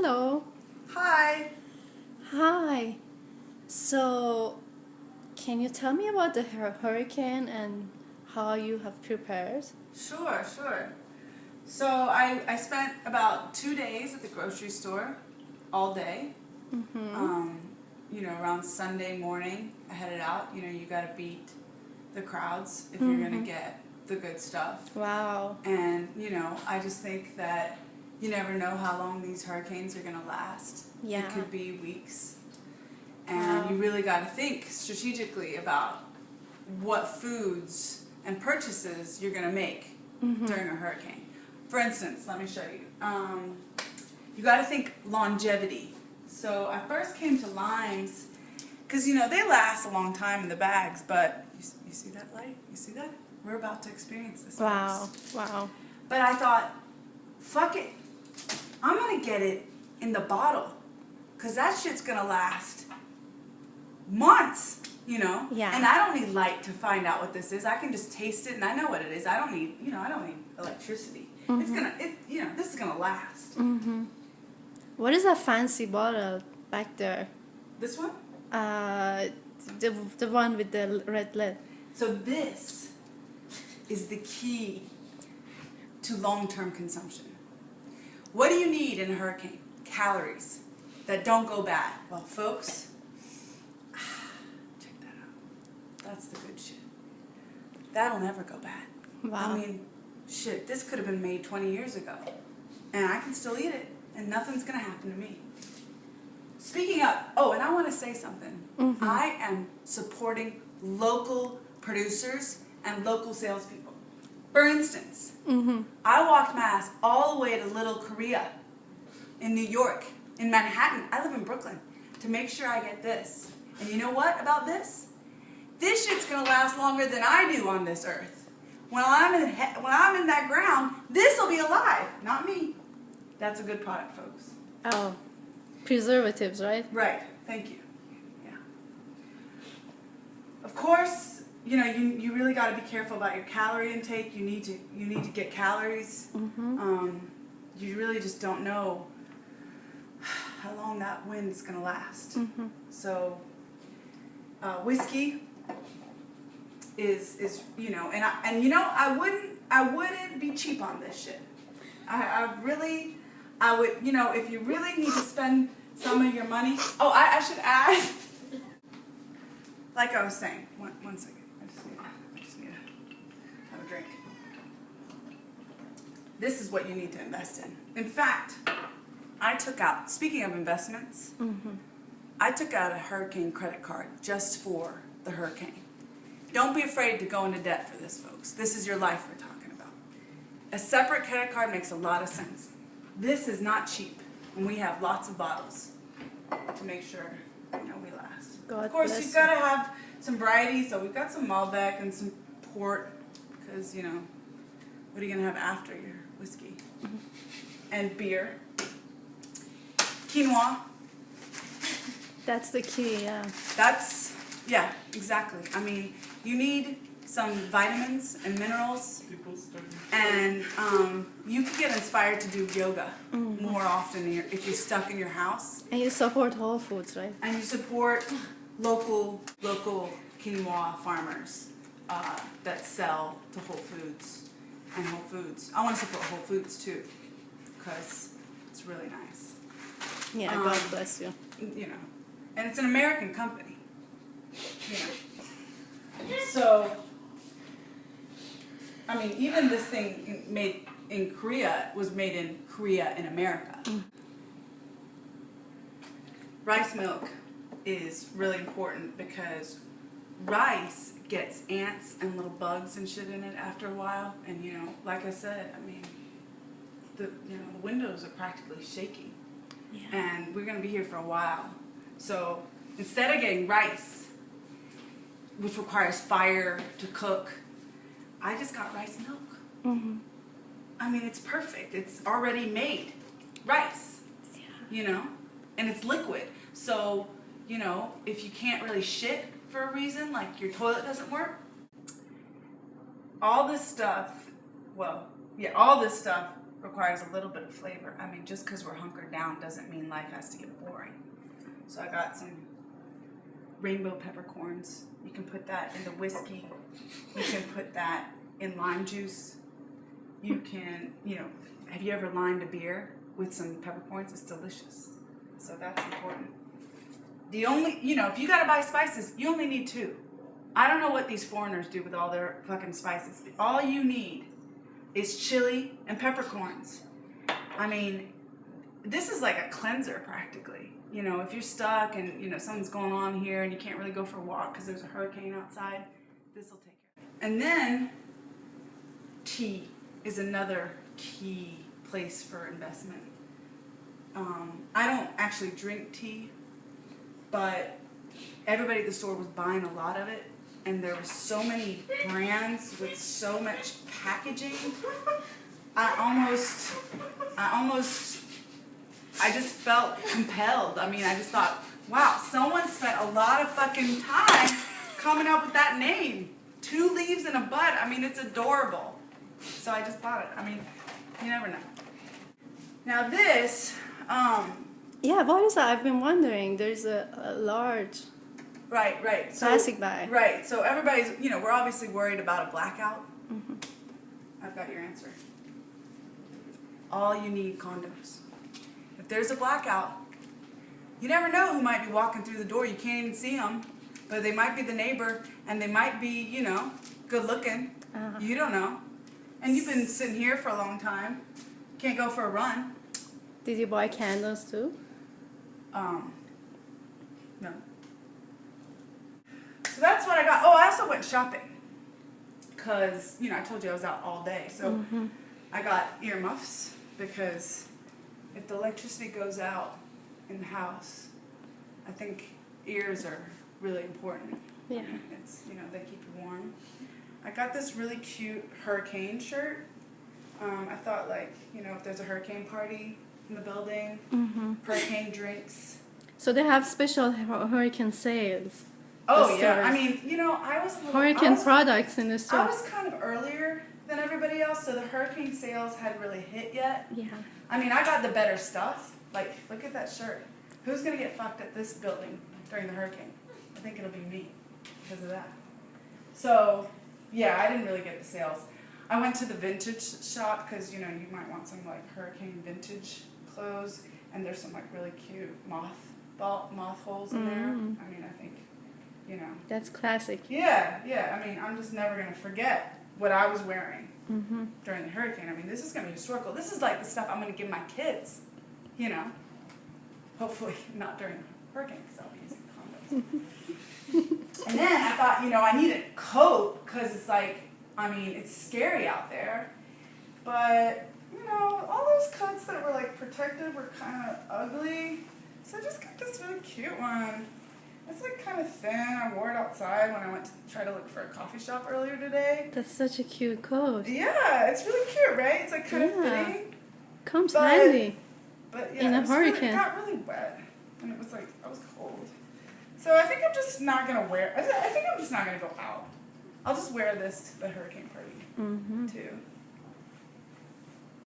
Hello. Hi. Hi. So, can you tell me about the hurricane and how you have prepared? Sure. So I spent about 2 days at the grocery store all day. Around Sunday morning, I headed out. You got to beat the crowds if you're going to get the good stuff. Wow. And, I just think that you never know how long these hurricanes are going to last. Yeah. It could be weeks. And you really got to think strategically about what foods and purchases you're going to make during a hurricane. For instance, let me show you. You got to think longevity. So I first came to limes because, they last a long time in the bags, but you see that light? You see that? We're about to experience this. Wow. Folks. Wow. But I thought, fuck it. I'm going to get it in the bottle because that shit's going to last months, Yeah. And I don't need light to find out what this is. I can just taste it and I know what it is. I don't need electricity. This is gonna last. What is that fancy bottle back there? This one? The one with the red lid. So this is the key to long-term consumption. What do you need in a hurricane? Calories that don't go bad. Well, folks, check that out. That's the good shit. That'll never go bad. Wow. I mean, shit, this could have been made 20 years ago. And I can still eat it. And nothing's going to happen to me. Speaking of, and I want to say something. I am supporting local producers and local salespeople. For instance, I walked my ass all the way to Little Korea in New York, in Manhattan. I live in Brooklyn, to make sure I get this. And you know what about this? This shit's going to last longer than I do on this earth. When I'm in that ground, this will be alive, not me. That's a good product, folks. Oh, preservatives, right? Right. Thank you. Yeah. Of course, you really got to be careful about your calorie intake. You need to get calories. You really just don't know how long that wind's going to last. So, whiskey is I wouldn't be cheap on this shit. I would, if you really need to spend some of your money. Oh, I should add, like I was saying, one second. I just need to have a drink. This is what you need to invest in. In fact, I took out, speaking of investments, I took out a hurricane credit card just for the hurricane. Don't be afraid to go into debt for this, folks. This is your life we're talking about. A separate credit card makes a lot of sense. This is not cheap, and we have lots of bottles to make sure we last. God of course, bless you've got to have some variety, so we've got some Malbec and some port, because, what are you going to have after your whiskey? And beer. Quinoa. That's the key, yeah. Yeah, exactly. I mean, you need some vitamins and minerals, and you can get inspired to do yoga more often if you're stuck in your house. And you support Whole Foods, right? And you support local quinoa farmers that sell to Whole Foods and Whole Foods. I want to support Whole Foods too, because it's really nice. Yeah, God bless you. And it's an American company. So, I mean, even this thing made in Korea was made in Korea in America. Rice milk is really important because rice gets ants and little bugs and shit in it after a while. And, like I said, I mean, the windows are practically shaking. Yeah. And we're going to be here for a while. So instead of getting rice, which requires fire to cook, I just got rice milk. I mean, it's perfect. It's already made rice, and it's liquid. So, if you can't really shit for a reason, like your toilet doesn't work, all this stuff requires a little bit of flavor. I mean, just because we're hunkered down doesn't mean life has to get boring. So I got some rainbow peppercorns. You can put that in the whiskey. You can put that in lime juice. You can, have you ever limed a beer with some peppercorns? It's delicious. So that's important. The only, if you gotta buy spices, you only need 2. I don't know what these foreigners do with all their fucking spices. All you need is chili and peppercorns. I mean, this is like a cleanser practically. If you're stuck and, something's going on here and you can't really go for a walk because there's a hurricane outside, this will take care of it. And then tea is another key place for investment. I don't actually drink tea, but everybody at the store was buying a lot of it, and there were so many brands with so much packaging. I just felt compelled. I mean, I just thought, wow, someone spent a lot of fucking time coming up with that name. 2 leaves and a bud. I mean, it's adorable. So I just bought it. I mean, you never know. Now this, Yeah, what is that? I've been wondering. There's a large right. So, plastic bag. Right. So everybody's, we're obviously worried about a blackout. Mm-hmm. I've got your answer. All you need condoms. If there's a blackout, you never know who might be walking through the door. You can't even see them, but they might be the neighbor, and they might be, good looking. Uh-huh. You don't know. And you've been sitting here for a long time. Can't go for a run. Did you buy candles too? No. So that's what I got. Oh, I also went shopping. Because, I told you I was out all day. So I got earmuffs because if the electricity goes out in the house, I think ears are really important. Yeah. It's, they keep you warm. I got this really cute hurricane shirt. I thought, if there's a hurricane party in the building, hurricane drinks. So they have special hurricane sales. Oh, The yeah. I stores. mean, I was... Hurricane products in the I store. was kind of earlier than everybody else, so the hurricane sales hadn't really hit yet. Yeah. I mean, I got the better stuff. Like, look at that shirt. Who's going to get fucked at this building during the hurricane? I think it'll be me because of that. So, yeah, I didn't really get the sales. I went to the vintage shop because, you might want some, hurricane vintage clothes. And there's some, really cute moth holes in there. I mean, I think, That's classic. Yeah. I mean, I'm just never going to forget what I was wearing during the hurricane. I mean, this is going to be historical. This is like the stuff I'm going to give my kids, Hopefully not during the hurricane because I'll be using condoms. And then I thought, I need a coat because it's it's scary out there. But, all those coats that were protected were kind of ugly. So I just got this really cute one. It's kind of thin. I wore it outside when I went to try to look for a coffee shop earlier today. That's such a cute coat. Yeah, it's really cute, right? It's kind of fitting. Comes handy. But yeah, in a hurricane. It got really wet. And it was I was cold. So I think I'm just not going to wear, I think I'm just not going to go out. I'll just wear this to the hurricane party too.